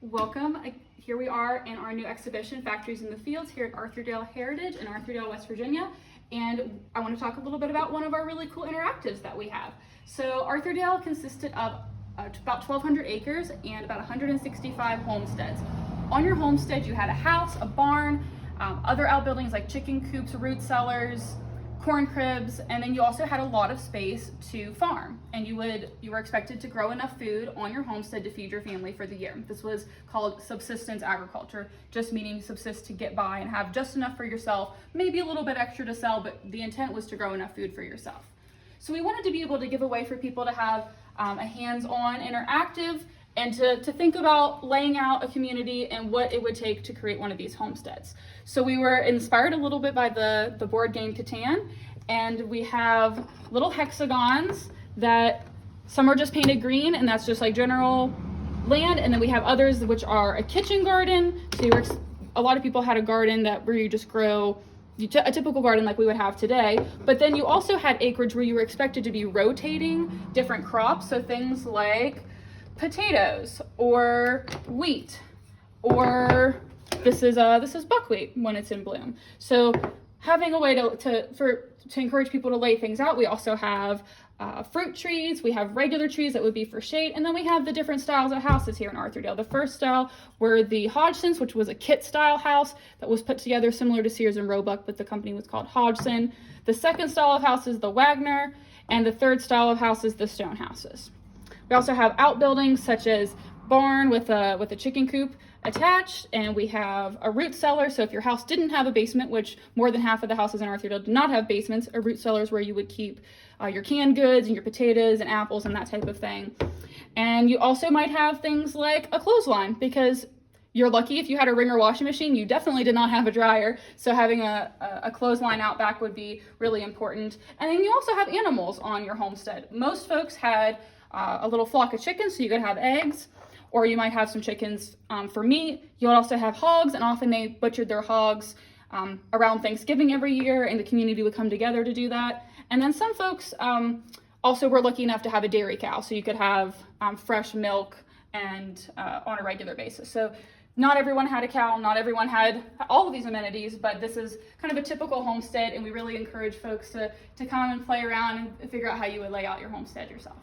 Welcome. Here we are in our new exhibition, Factories in the Fields, here at Arthurdale Heritage in Arthurdale, West Virginia. And I want to talk a little bit about one of our really cool interactives that we have. So Arthurdale consisted of about 1,200 acres and about 165 homesteads. On your homestead, you had a house, a barn, other outbuildings like chicken coops, root cellars, corn cribs, and then you also had a lot of space to farm, and you were expected to grow enough food on your homestead to feed your family for the year. This was called subsistence agriculture, just meaning subsist to get by and have just enough for yourself, maybe a little bit extra to sell, but the intent was to grow enough food for yourself. So we wanted to be able to give a way for people to have a hands-on interactive and to think about laying out a community and what it would take to create one of these homesteads. So we were inspired a little bit by the board game Catan, and we have little hexagons that some are just painted green, and that's just like general land, and then we have others which are a kitchen garden. So a lot of people had a garden where you just grow a typical garden like we would have today, but then you also had acreage where you were expected to be rotating different crops, so things like potatoes or wheat, or this is buckwheat when it's in bloom. So having a way to encourage people to lay things out. We also have fruit trees, we have regular trees that would be for shade, and then we have the different styles of houses here in Arthurdale. The first style were the Hodgsons, which was a kit style house that was put together similar to Sears and Roebuck, but the company was called Hodgson. The second style of house is the Wagner, and the third style of house is the stone houses. We also have outbuildings such as barn with a chicken coop attached, and we have a root cellar. So if your house didn't have a basement, which more than half of the houses in Arthurdale do not have basements, a root cellar is where you would keep your canned goods and your potatoes and apples and that type of thing. And you also might have things like a clothesline, because you're lucky if you had a wringer washing machine. You definitely did not have a dryer, so having a clothesline out back would be really important. And then you also have animals on your homestead. Most folks had a little flock of chickens, so you could have eggs, or you might have some chickens for meat. You would also have hogs, and often they butchered their hogs around Thanksgiving every year, and the community would come together to do that. And then some folks also were lucky enough to have a dairy cow, so you could have fresh milk and on a regular basis. So not everyone had a cow, not everyone had all of these amenities, but this is kind of a typical homestead, and we really encourage folks to come and play around and figure out how you would lay out your homestead yourself.